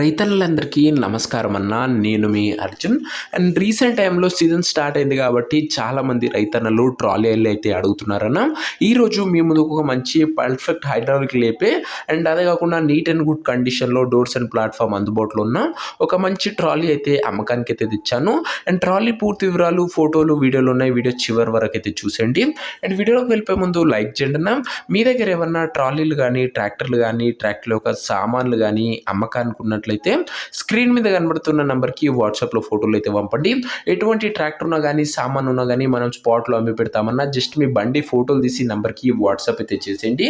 రైతన్నలందరికీ నమస్కారం అన్న. నేను మీ అర్జున్. అండ్ రీసెంట్ టైంలో సీజన్ స్టార్ట్ అయింది కాబట్టి చాలామంది రైతన్నలు ట్రాలీలు అయితే అడుగుతున్నారన్న. ఈరోజు మీ ముందుకు ఒక మంచి పర్ఫెక్ట్ హైడ్రాలిక్ లేపే అండ్ అదే కాకుండా నీట్ అండ్ గుడ్ కండిషన్లో డోర్స్ అండ్ ప్లాట్ఫామ్ అందుబాటులో ఉన్న ఒక మంచి ట్రాలీ అయితే అమ్మకానికి అయితే తెచ్చాను. అండ్ ట్రాలీ పూర్తి వివరాలు, ఫోటోలు, వీడియోలు ఉన్నాయి. వీడియో చివరి వరకు అయితే చూసేయండి. అండ్ వీడియోలోకి వెళ్ళిపోయే ముందు లైక్ చేయండి అన్న. మీ దగ్గర ఏమన్నా ట్రాలీలు కానీ, ట్రాక్టర్లు కానీ, ట్రాక్టర్ యొక్క సామాన్లు కానీ అమ్మకానికి ఉన్నట్లయితే స్క్రీన్ మీద కనబడుతున్న నెంబర్కి వాట్సాప్లో ఫోటోలు అయితే పంపండి. ఎటువంటి ట్రాక్టర్ ఉన్నా కానీ, సామాన్ ఉన్నా కానీ మనం స్పాట్లో అమ్మి పెడతామన్నా జస్ట్ మీ బండి ఫోటోలు తీసి నెంబర్కి వాట్సాప్ అయితే చేసేయండి.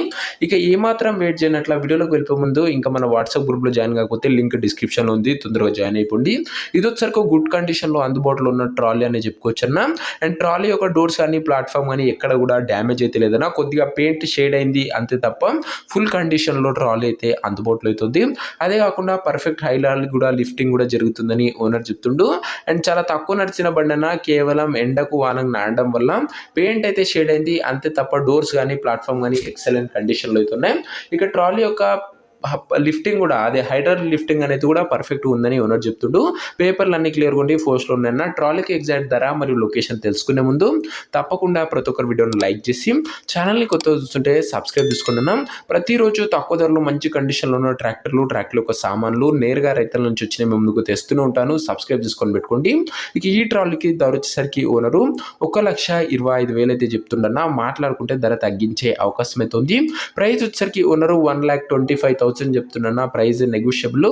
ఇక ఏమాత్రం వెయిట్ చేయనట్ల వీడియోలోకి వెళ్ళిపోయే ముందు ఇంకా మన వాట్సాప్ గ్రూప్లో జాయిన్ కాకపోతే లింక్ డిస్క్రిప్షన్లో ఉంది, తొందరగా జాయిన్ అయిపోండి. ఇది వచ్చరికి గుడ్ కండిషన్లో అందుబాటులో ఉన్న ట్రాలీ అని చెప్పుకోవచ్చు అన్న. అండ్ ట్రాలీ యొక్క డోర్స్ కానీ, ప్లాట్ఫామ్ కానీ ఎక్కడ కూడా డ్యామేజ్ అయితే లేదన్నా, కొద్దిగా పెయింట్ షేడ్ అయింది అంతే తప్ప ఫుల్ కండిషన్లో ట్రాలీ అయితే అందుబాటులో అవుతుంది. అదే కాకుండా పర్ఫెక్ట్ హైలాల్ కూడా లిఫ్టింగ్ కూడా జరుగుతుందని ఓనర్ చెప్తుండు. అండ్ చాలా తక్కువ నడిచిన బండన కేవలం ఎండకు వానకు నాడడం వల్ల పెయింట్ అయితే షేడ్ అయింది అంతే తప్ప డోర్స్ కానీ, ప్లాట్ఫామ్ కానీ ఎక్సలెంట్ కండిషన్లో అయితే ఉన్నాయి. ఇక ట్రాలీ యొక్క లిఫ్టింగ్ కూడా అదే హైడ్రాలిక్ లిఫ్టింగ్ అనేది కూడా పర్ఫెక్ట్ ఉందని ఓనర్ చెప్తుండు. పేపర్లు అన్ని క్లియర్గా ఉండి పోస్ట్లో ఉన్నాయన్న. ట్రాలీకి ఎగ్జాక్ట్ ధర మరియు లొకేషన్ తెలుసుకునే ముందు తప్పకుండా ప్రతి ఒక్కరు వీడియోని లైక్ చేసి ఛానల్ని కొత్త చూస్తుంటే సబ్స్క్రైబ్ చేసుకుంటున్నాం. ప్రతిరోజు తక్కువ ధరలో మంచి కండిషన్లో ఉన్న ట్రాక్టర్లు యొక్క సామాన్లు నేరుగా రైతుల నుంచి వచ్చిన మేము ముందుకు తెస్తూనే ఉంటాను. సబ్స్క్రైబ్ చేసుకొని పెట్టుకోండి. ఇక ఈ ట్రాలీకి ధర వచ్చేసరికి ఓనరు 1,25,000 అయితే చెప్తుండన్నా. మాట్లాడుకుంటే ధర తగ్గించే అవకాశం అయితే ఉంది. ప్రైస్ వచ్చేసరికి ఓనరు 1,25,000 చెప్తున్నా. Price negotiable.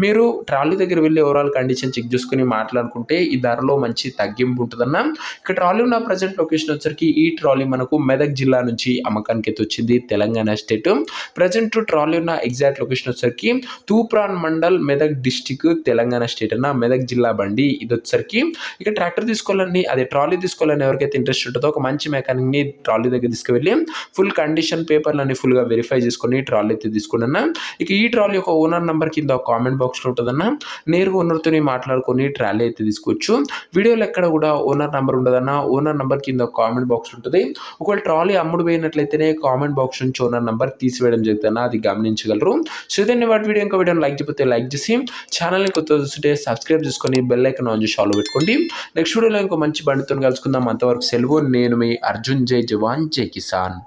మీరు ట్రాలీ దగ్గర వెళ్ళి ఓవరాల్ కండిషన్ చెక్ చేసుకుని మాట్లాడుకుంటే ఈ ధరలో మంచి తగ్గింపు ఉంటుందన్న. ఇక ట్రాలీ ఉన్న ప్రజెంట్ లొకేషన్ వచ్చరికి ఈ ట్రాలీ మనకు మెదక్ జిల్లా నుంచి అమ్మకానికి అయితే వచ్చింది, తెలంగాణ స్టేట్. ప్రజెంట్ ట్రాలీ ఉన్న ఎగ్జాక్ట్ లొకేషన్ వచ్చరికి తూప్రాన్ మండల్, మెదక్ డిస్టిక్, తెలంగాణ స్టేట్ అన్న. మెదక్ జిల్లా బండి ఇది వచ్చరికి. ఇక ట్రాక్టర్ తీసుకోవాలని, అదే ట్రాలీ తీసుకోవాలని ఎవరికైతే ఇంట్రెస్ట్ ఉంటుందో ఒక మంచి మెకానిక్ ని ట్రాలీ దగ్గర తీసుకువెళ్ళి ఫుల్ కండిషన్ పేపర్లన్నీ ఫుల్ గా వెరిఫై చేసుకుని ట్రాలీ అయితే తీసుకున్నా. ఇక ఈ ట్రాలీ యొక్క ఓనర్ నెంబర్ కింద కామెంట్ బాక్స్లో ఉంటుందన్న. నేరుగా ఓనర్తో మాట్లాడుకొని ట్రాలీ అయితే తీసుకోవచ్చు. వీడియోలో ఎక్కడ కూడా ఓనర్ నెంబర్ ఉండదన్న. ఓనర్ నెంబర్ కింద కామెంట్ బాక్స్ ఉంటుంది. ఒకవేళ ట్రాలీ అమ్ముడు పోయినట్లయితేనే కామెంట్ బాక్స్ నుంచి ఓనర్ నెంబర్ తీసివేయడం జరుగుతుందన్న, అది గమనించగలరు. సో ఇదండి వాటి వీడియో. ఇంకా వీడియోని లైక్ చేయకపోతే లైక్ చేసి ఛానల్ని కొత్త చూస్తుంటే సబ్స్క్రైబ్ చేసుకొని బెల్ ఐకాన్ ఆన్ చేసి ఆల్ పెట్టుకోండి. నెక్స్ట్ వీడియోలో ఇంకో మంచి బండితో కలుసుకుందాం. అంతవరకు సెలవు. నేను మీ అర్జున్. జై జవాన్, జై కిసాన్.